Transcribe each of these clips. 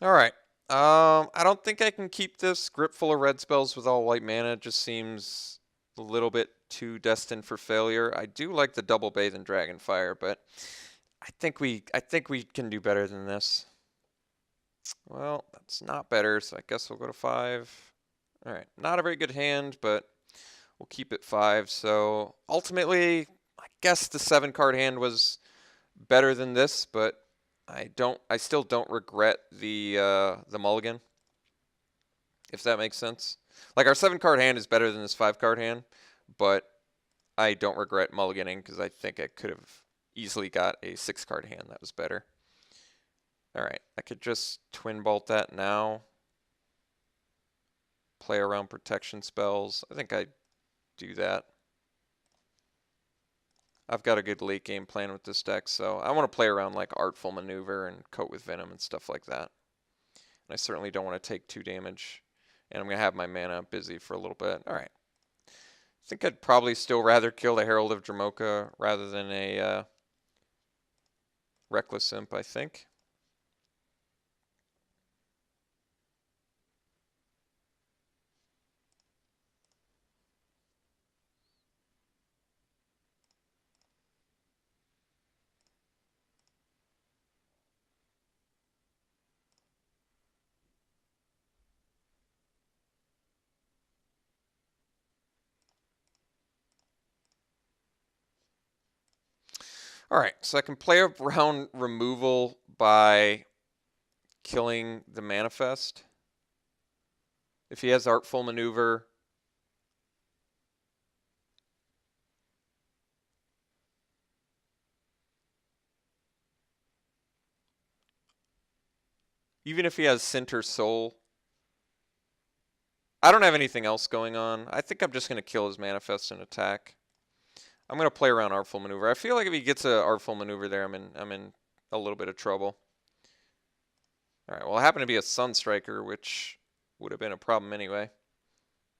Alright. I don't think I can keep this grip full of red spells with all white mana. It just seems a little bit too destined for failure. I do like the double bathe and Dragonfire, but I think we can do better than this. Well, that's not better, so I guess we'll go to 5. Alright, not a very good hand, but we'll keep it 5. So ultimately, I guess the 7-card hand was better than this, but I still don't regret the mulligan, if that makes sense. Like our 7-card hand is better than this 5-card hand, but I don't regret mulliganing because I think I could have easily got a 6-card hand that was better. All right, I could just twin bolt that now. Play around protection spells. I think I do that. I've got a good late game plan with this deck, so I want to play around like Artful Maneuver and Coat with Venom and stuff like that. And I certainly don't want to take 2 damage. And I'm going to have my mana busy for a little bit. All right. I think I'd probably still rather kill the Herald of Dromoka rather than a Reckless Imp, I think. All right, so I can play around removal by killing the Manifest. If he has Artful Maneuver, even if he has Sinter Soul, I don't have anything else going on. I think I'm just going to kill his Manifest and attack. I'm going to play around Artful Maneuver. I feel like if he gets a Artful Maneuver there, I'm in a little bit of trouble. All right, well, it happened to be a Sunstriker, which would have been a problem anyway.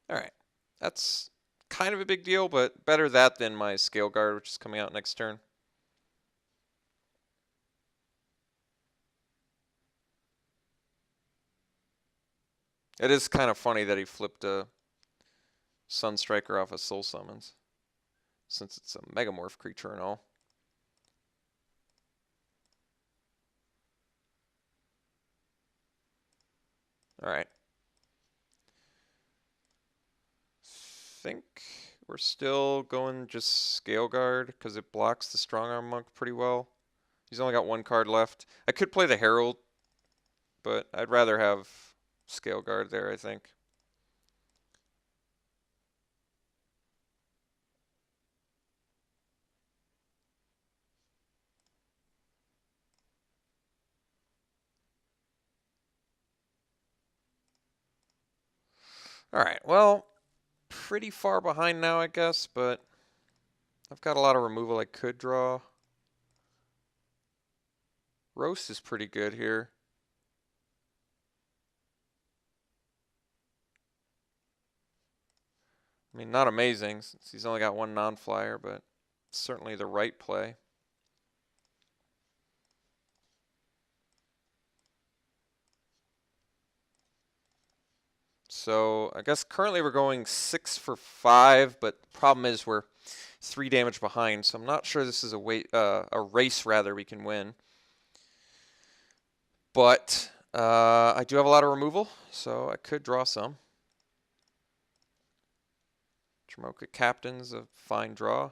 All right, that's kind of a big deal, but better that than my Scale Guard, which is coming out next turn. It is kind of funny that he flipped a Sunstriker off of Soul Summons, since it's a Megamorph creature and all. Alright. Think we're still going just Scale Guard, because it blocks the Strong Arm Monk pretty well. He's only got 1 card left. I could play the Herald, but I'd rather have Scale Guard there, I think. Alright, well, pretty far behind now, I guess, but I've got a lot of removal I could draw. Roast is pretty good here. I mean, not amazing, since he's only got 1 non-flyer, but certainly the right play. So I guess currently we're going 6 for 5, but the problem is we're 3 damage behind, so I'm not sure this is a race rather we can win. But I do have a lot of removal, so I could draw some. Dromoka Captain's a fine draw.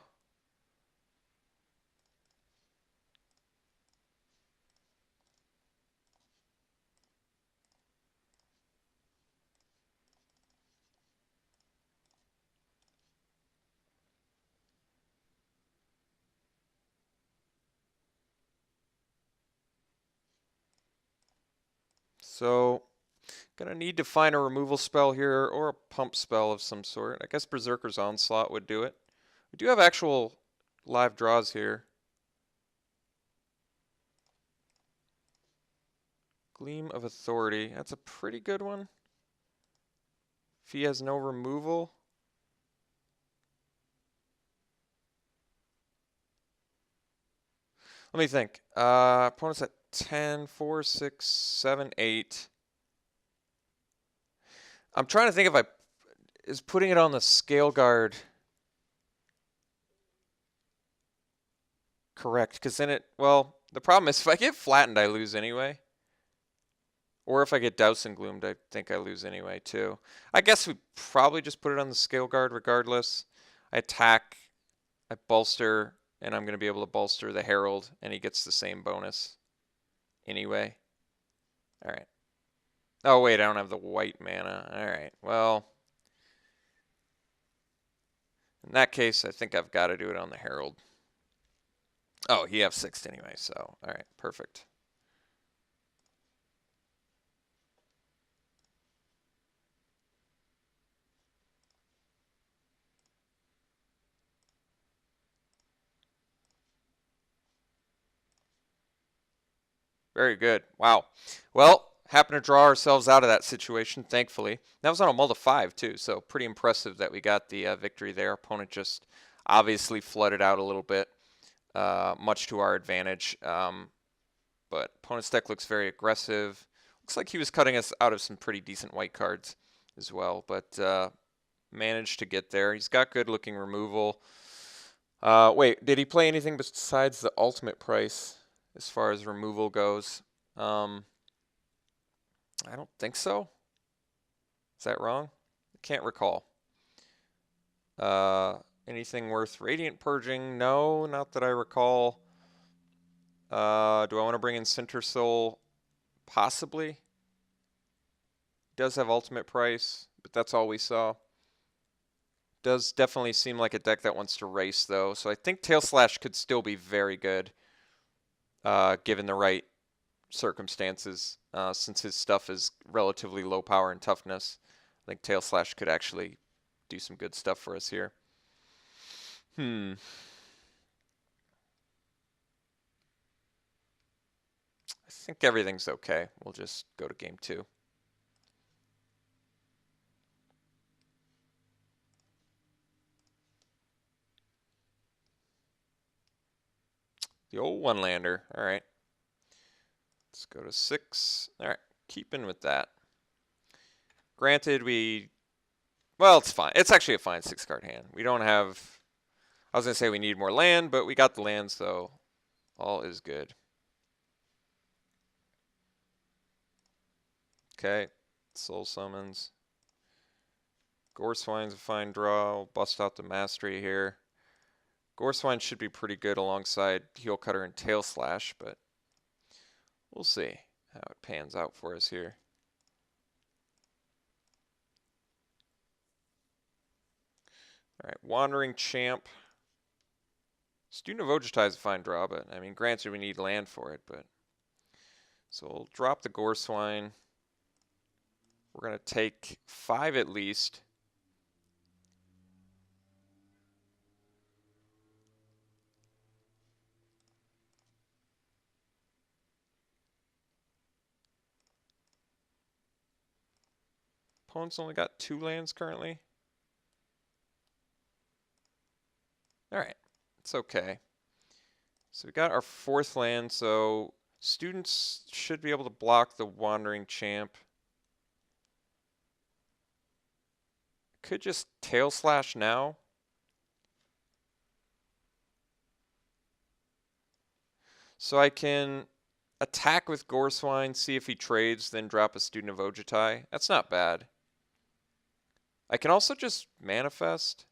So, gonna need to find a removal spell here or a pump spell of some sort. I guess Berserker's Onslaught would do it. We do have actual live draws here. Gleam of Authority. That's a pretty good one. If he has no removal. Let me think. Opponents at 10, 4, 6, 7, 8. I'm trying to think if is putting it on the scale guard correct, because then well, the problem is if I get flattened, I lose anyway. Or if I get doused and gloomed, I think I lose anyway, too. I guess we probably just put it on the scale guard regardless. I attack, I bolster, and I'm going to be able to bolster the Herald, and he gets the same bonus anyway. All right. Oh, wait, I don't have the white mana. All right, well, in that case, I think I've got to do it on the Herald. Oh, he F6'd anyway, so, all right, perfect. Very good. Wow. Well, happened to draw ourselves out of that situation, thankfully. That was on a mull to 5, too, so pretty impressive that we got the victory there. Opponent just obviously flooded out a little bit, much to our advantage. But opponent's deck looks very aggressive. Looks like he was cutting us out of some pretty decent white cards as well, but managed to get there. He's got good-looking removal. Wait, did he play anything besides the ultimate price as far as removal goes? I don't think so. Is that wrong? I can't recall. Anything worth Radiant Purging? No, not that I recall. Do I want to bring in Center Soul? Possibly. Does have ultimate price, but that's all we saw. Does definitely seem like a deck that wants to race, though. So I think Tail Slash could still be very good, given the right circumstances, since his stuff is relatively low power and toughness. I think Tail Slash could actually do some good stuff for us here. I think everything's okay. We'll just go to game 2. The old one-lander. All right. Let's go to 6. All right. Keeping with that. Granted, well, it's fine. It's actually a fine 6-card hand. We don't have... I was going to say we need more land, but we got the land, so all is good. Okay. Soul Summons. Goreswine's a fine draw. We'll bust out the Mastery here. Goreswine should be pretty good alongside Heel Cutter and Tail Slash, but we'll see how it pans out for us here. All right, Wandering Champ. Student of Ojutai is a fine draw, but I mean, granted, we need land for it, but so we'll drop the Goreswine. We're going to take 5 at least. Opponent's only got 2 lands currently. All right, it's okay. So we got our 4th land, so students should be able to block the Wandering Champ. Could just Tail Slash now. So I can attack with Goreswine, see if he trades, then drop a Student of Ojutai. That's not bad. I can also just manifest.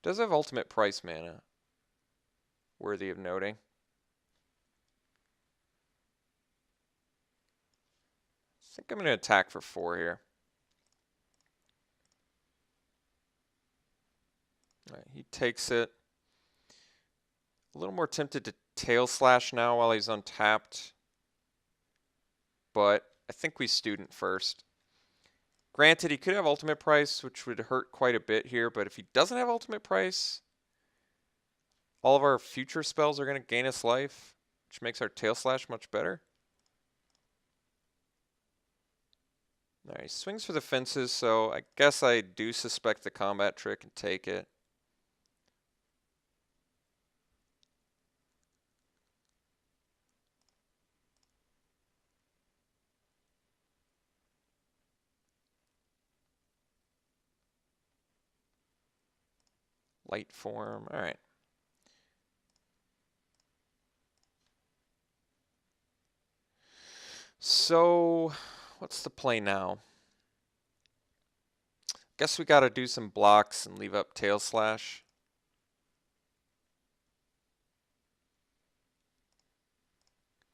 Does have ultimate price mana. Worthy of noting. I think I'm going to attack for 4 here. All right, he takes it. A little more tempted to Tail Slash now while he's untapped. But I think we Student first. Granted, he could have ultimate price, which would hurt quite a bit here, but if he doesn't have ultimate price, all of our future spells are going to gain us life, which makes our Tail Slash much better. All right, he swings for the fences, so I guess I do suspect the combat trick and take it. light form. All right. So, what's the play now? Guess we got to do some blocks and leave up tail slash.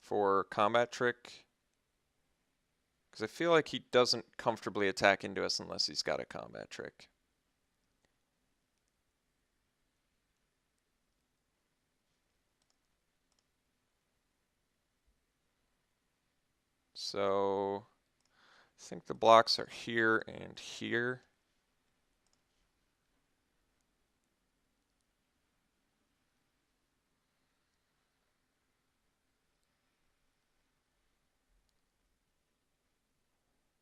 For combat trick. Because I feel like he doesn't comfortably attack into us unless he's got a combat trick. So I think the blocks are here and here.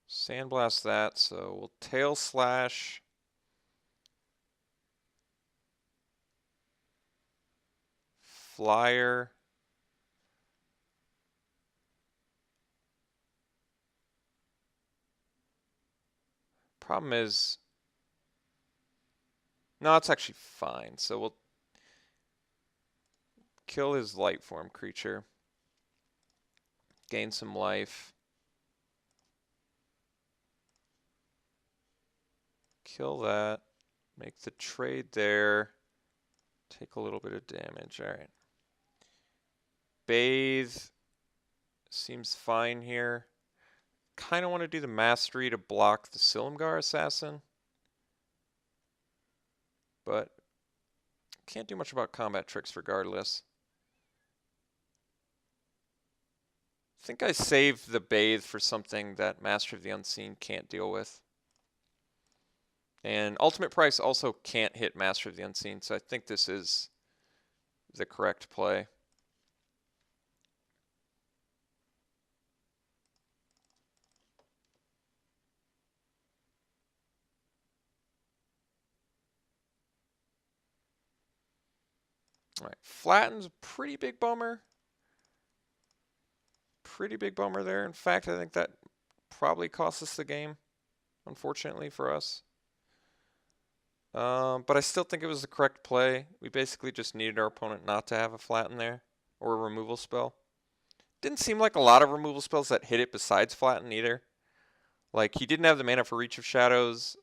Sandblast that, so we'll tail slash. Flyer. Problem is, no, it's actually fine. So we'll kill his light form creature. Gain some life. Kill that. Make the trade there. Take a little bit of damage. All right. Bathe seems fine here. Kind of want to do the mastery to block the Silumgar assassin. But can't do much about combat tricks regardless. I think I saved the Bathe for something that Master of the Unseen can't deal with. And Ultimate Price also can't hit Master of the Unseen, so I think this is the correct play. All right, Flatten's a pretty big bummer. Pretty big bummer there. In fact, I think that probably cost us the game, unfortunately for us. But I still think it was the correct play. We basically just needed our opponent not to have a Flatten there, or a removal spell. Didn't seem like a lot of removal spells that hit it besides Flatten either. Like, he didn't have the mana for Reach of Shadows.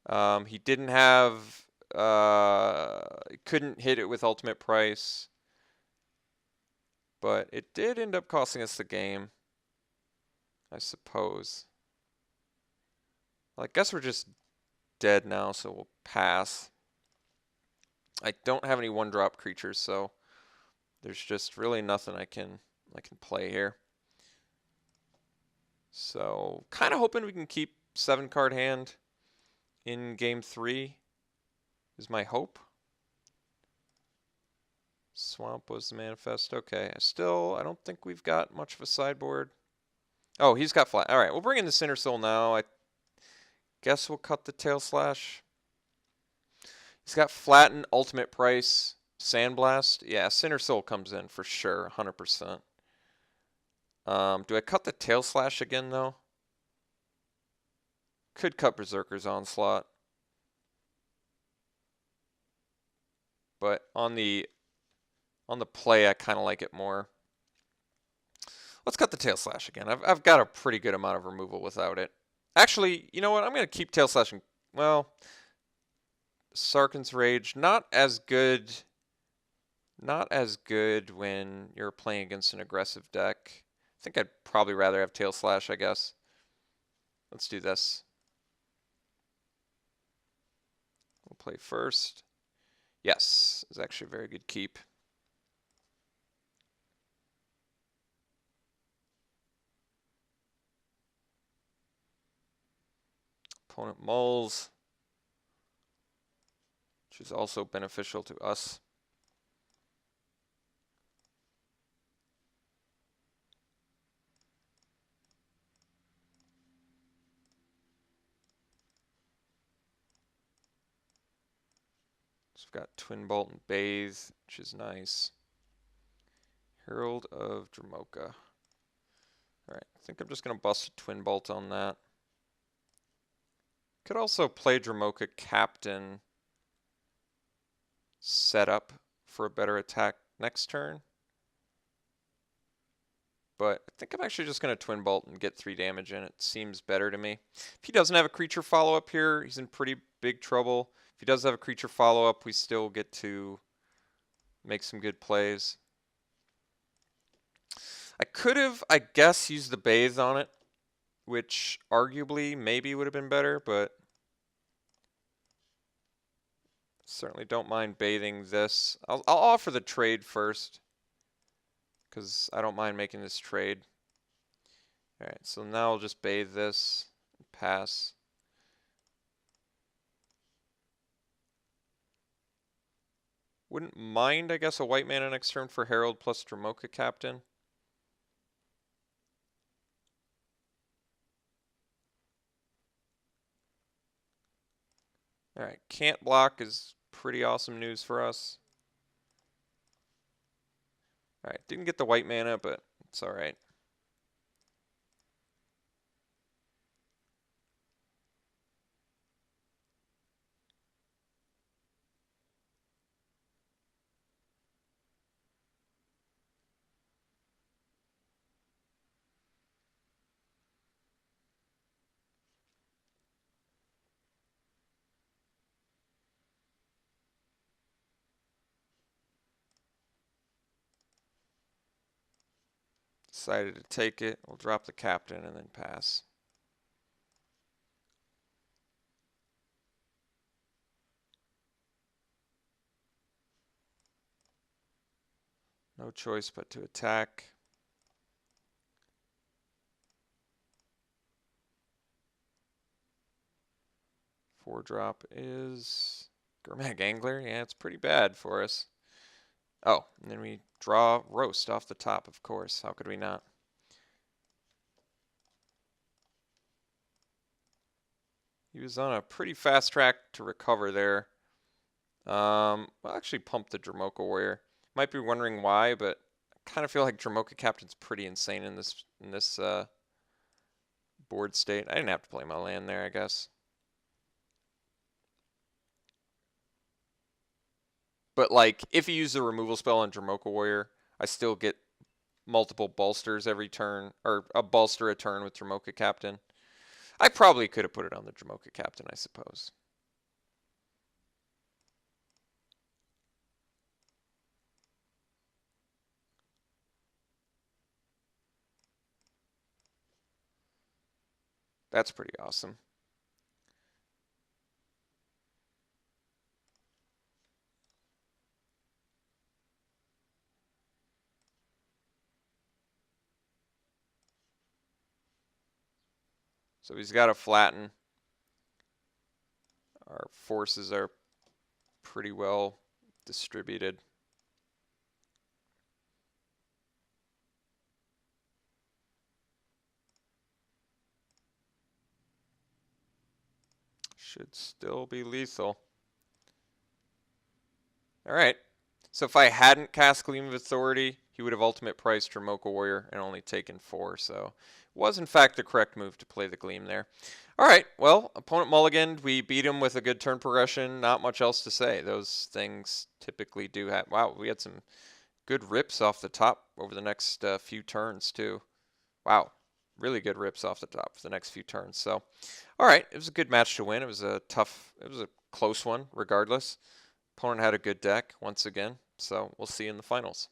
He didn't have... couldn't hit it with Ultimate Price. But it did end up costing us the game, I suppose. Well, I guess we're just dead now, so we'll pass. I don't have any one-drop creatures, so there's just really nothing I can play here. So, kind of hoping we can keep 7-card hand in game 3 is my hope. Swamp was the manifest. Okay, I don't think we've got much of a sideboard. Oh, he's got flat. All right, we'll bring in the Sinner Soul now. I guess we'll cut the tail slash. He's got Flatten, Ultimate Price, Sandblast. Yeah, Sinner Soul comes in for sure, 100%. Do I cut the tail slash again though? Could cut Berserker's Onslaught. But on the play, I kind of like it more. Let's cut the tail slash again. I've got a pretty good amount of removal without it. Actually, you know what? I'm going to keep tail slashing. Well, Sarkhan's Rage, not as good when you're playing against an aggressive deck. I think I'd probably rather have tail slash, I guess. Let's do this. We'll play first. Yes, it's actually a very good keep. Opponent mulls, which is also beneficial to us. So we've got Twin Bolt and Bathe, which is nice. Herald of Dromoka. Alright, I think I'm just going to bust a Twin Bolt on that. Could also play Dromoka Captain set up for a better attack next turn. But I think I'm actually just going to Twin Bolt and get 3 damage in. It seems better to me. If he doesn't have a creature follow-up here, he's in pretty big trouble. If he does have a creature follow-up, we still get to make some good plays. I could have, I guess, used the Bathe on it, which arguably maybe would have been better, but certainly don't mind bathing this. I'll offer the trade first, because I don't mind making this trade. Alright, so now I'll just bathe this and pass. Wouldn't mind, I guess, a white mana next turn for Herald plus Dromoka Captain. Alright, can't block is pretty awesome news for us. Alright, didn't get the white mana, but it's alright. Decided to take it. We'll drop the captain and then pass. No choice but to attack. Four drop is Gurmag Angler. Yeah, it's pretty bad for us. Oh, and then we draw Roast off the top, of course. How could we not? He was on a pretty fast track to recover there. I'll actually pump the Dromoka Warrior. Might be wondering why, but I kind of feel like Dromoka Captain's pretty insane in this board state. I didn't have to play my land there, I guess. But like, if you use the removal spell on Dromoka Warrior, I still get multiple bolsters every turn, or a bolster a turn with Dromoka Captain. I probably could have put it on the Dromoka Captain, I suppose. That's pretty awesome. So he's got to flatten. Our forces are pretty well distributed. Should still be lethal. Alright. So if I hadn't cast Gleam of Authority, he would have ultimate priced Dromoka Warrior and only taken 4. So it was in fact the correct move to play the Gleam there. Alright, well, opponent mulliganed. We beat him with a good turn progression. Not much else to say. Those things typically do happen. Wow, we had some good rips off the top over the next few turns too. Wow, really good rips off the top for the next few turns. So, alright, it was a good match to win. It was a close one regardless. Opponent had a good deck once again, so we'll see you in the finals.